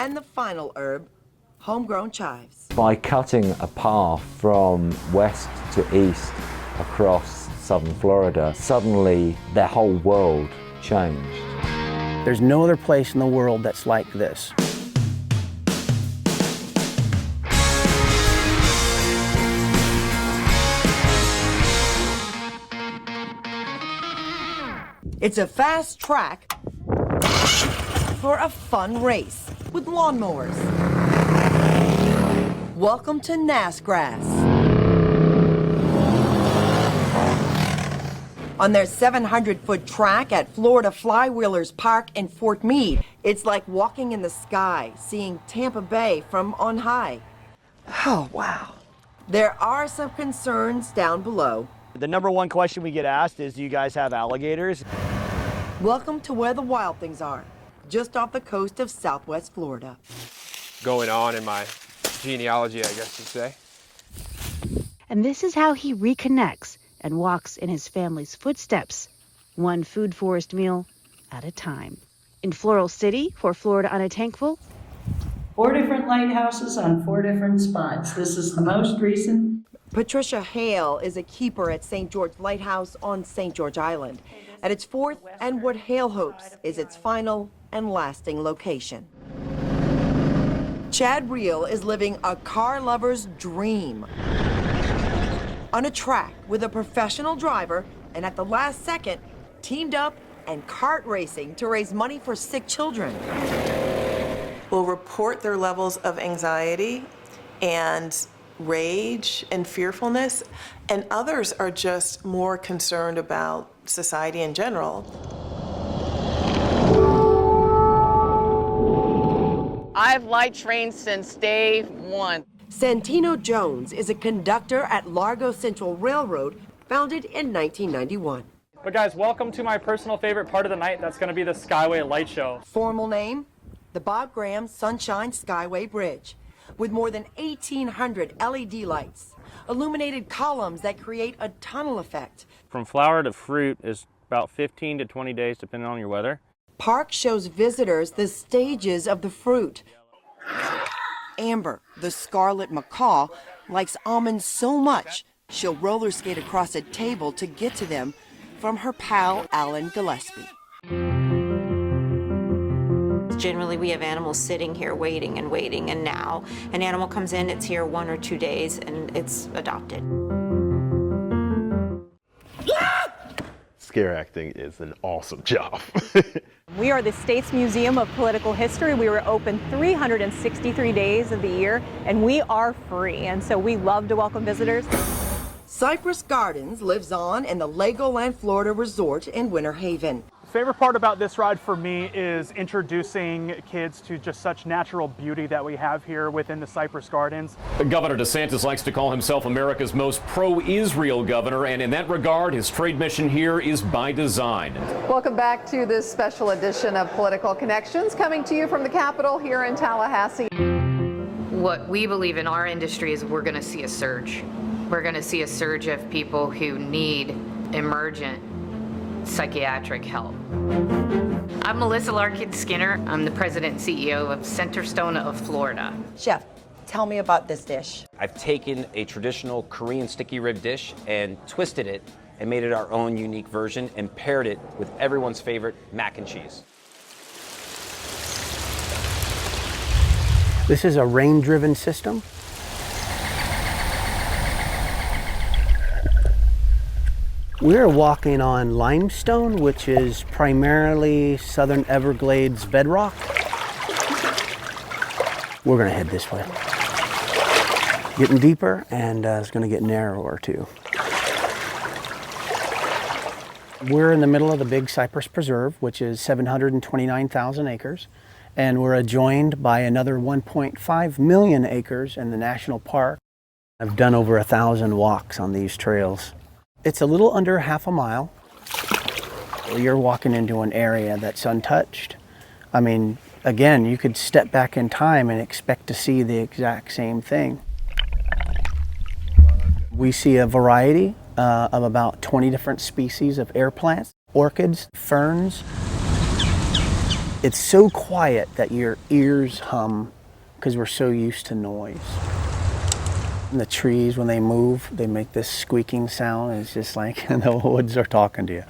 And the final herb, homegrown chives. By cutting a path from west to east across southern Florida, suddenly their whole world changed. There's no other place in the world that's like this. It's a fast track for a fun race with lawnmowers. Welcome to Nassgrass. On their 700-foot track at Florida Flywheelers Park in Fort Meade, it's like walking in the sky, seeing Tampa Bay from on high. Oh, wow. There are some concerns down below. The number one question we get asked is, do you guys have alligators? Welcome to where the wild things are, just off the coast of Southwest Florida. Going on in my genealogy, I guess you'd say. And this is how he reconnects and walks in his family's footsteps, one food forest meal at a time. In Floral City, for Florida Unattankful, 4 different lighthouses on 4 different spots. This is the most recent. Patricia Hale is a keeper at St. George Lighthouse on St. George Island. At its fourth and what Hale hopes is its final and lasting location. Chad Reel is living a car lover's dream. On a track with a professional driver, and at the last second, teamed up and kart racing to raise money for sick children. Will report their levels of anxiety and rage and fearfulness, and others are just more concerned about society in general. I've light trained since day one. Santino Jones is a conductor at Largo Central Railroad, founded in 1991. But guys, welcome to my personal favorite part of the night. That's going to be the Skyway Light Show. Formal name, the Bob Graham Sunshine Skyway Bridge, with more than 1,800 LED lights, illuminated columns that create a tunnel effect. From flower to fruit is about 15 to 20 days, depending on your weather. Park shows visitors the stages of the fruit. Amber, the scarlet macaw, likes almonds so much, she'll roller skate across a table to get to them from her pal, Alan Gillespie. Generally, we have animals sitting here waiting, and now an animal comes in, it's here 1 or 2 days, and it's adopted. Scare acting is an awesome job. We are the State's Museum of Political History. We were open 363 days of the year, and we are free, and so we love to welcome visitors. Cypress Gardens lives on in the Legoland Florida Resort in Winter Haven. Favorite part about this ride for me is introducing kids to just such natural beauty that we have here within the Cypress Gardens. Governor DeSantis likes to call himself America's most pro-Israel governor, and in that regard, his trade mission here is by design. Welcome back to this special edition of Political Connections, coming to you from the Capitol here in Tallahassee. What we believe in our industry is we're going to see a surge. We're going to see a surge of people who need emergent psychiatric help. I'm Melissa Larkin Skinner. I'm the president and CEO of Centerstone of Florida. Chef, tell me about this dish. I've taken a traditional Korean sticky rib dish and twisted it and made it our own unique version and paired it with everyone's favorite mac and cheese. This is a rain-driven system. We're walking on limestone, which is primarily Southern Everglades bedrock. We're gonna head this way. Getting deeper, and it's gonna get narrower too. We're in the middle of the Big Cypress Preserve, which is 729,000 acres, and we're adjoined by another 1.5 million acres in the national park. I've done over 1,000 walks on these trails. It's a little under half a mile. You're walking into an area that's untouched. I mean, again, you could step back in time and expect to see the exact same thing. We see a variety of about 20 different species of air plants, orchids, ferns. It's so quiet that your ears hum because we're so used to noise. And the trees, when they move, they make this squeaking sound. And it's just like the woods are talking to you.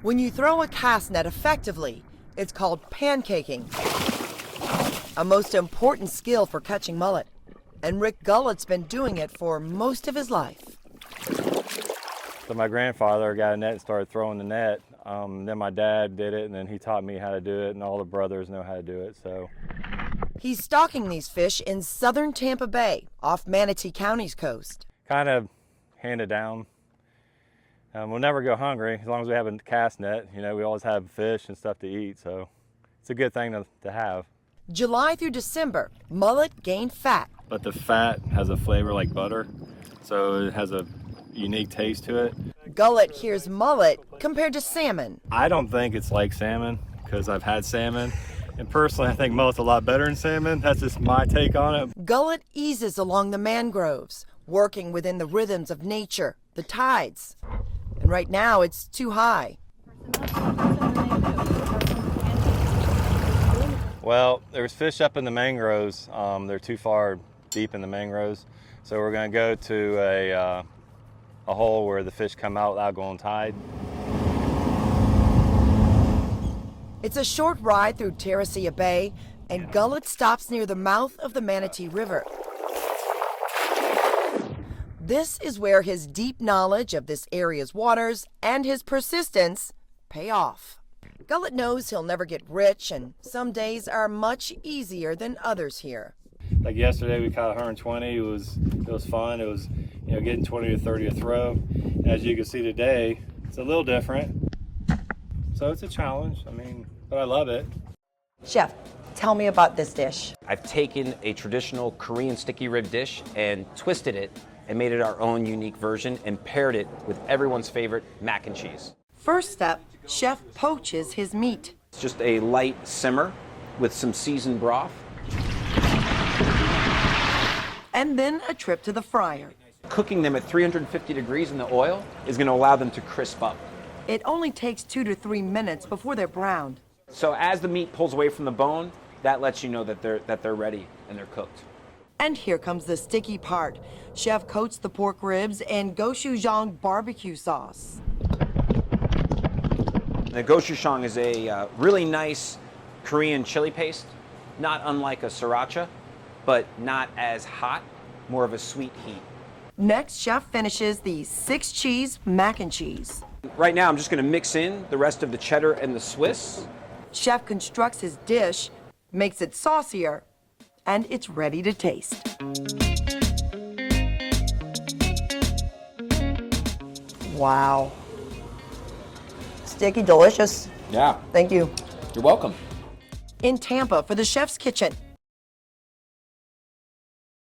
When you throw a cast net effectively, it's called pancaking, a most important skill for catching mullet. And Rick Gullett's been doing it for most of his life. So my grandfather got a net and started throwing the net. Then my dad did it, and then he taught me how to do it, and all the brothers know how to do it. So He's stocking these fish in southern Tampa Bay, off Manatee County's coast. kind of handed down. We'll never go hungry as long as we have a cast net. You know, we always have fish and stuff to eat, so it's a good thing to have. July through December, mullet gain fat. But the fat has a flavor like butter, so it has a unique taste to it. Gullett hears mullet compared to salmon. I don't think it's like salmon because I've had salmon, and personally I think mullet's a lot better than salmon. That's just my take on it. Gullet eases along the mangroves, working within the rhythms of nature, the tides. And right now it's too high. Well, there's fish up in the mangroves. They're too far deep in the mangroves, so we're going to go to a hole where the fish come out without going tide. It's a short ride through Terracea Bay, and Gullet stops near the mouth of the Manatee River. This is where his deep knowledge of this area's waters and his persistence pay off. Gullet knows he'll never get rich, and some days are much easier than others here. Like yesterday, we caught 120. It was fun. It was, getting 20 to 30 a throw. And as you can see today, it's a little different. So it's a challenge. But I love it. Chef, tell me about this dish. I've taken a traditional Korean sticky rib dish and twisted it and made it our own unique version and paired it with everyone's favorite mac and cheese. First step, Chef poaches his meat. It's just a light simmer with some seasoned broth. And then a trip to the fryer. Cooking them at 350 degrees in the oil is going to allow them to crisp up. It only takes 2 to 3 minutes before they're browned. So as the meat pulls away from the bone, that lets you know that they're ready and they're cooked. And here comes the sticky part. Chef coats the pork ribs in gochujang barbecue sauce. The gochujang is a really nice Korean chili paste, not unlike a sriracha, but not as hot, more of a sweet heat. Next, Chef finishes the 6-cheese mac and cheese. Right now, I'm just going to mix in the rest of the cheddar and the Swiss. Chef constructs his dish, makes it saucier, and it's ready to taste. Wow. Sticky, delicious. Yeah. Thank you. You're welcome. In Tampa, for the Chef's Kitchen,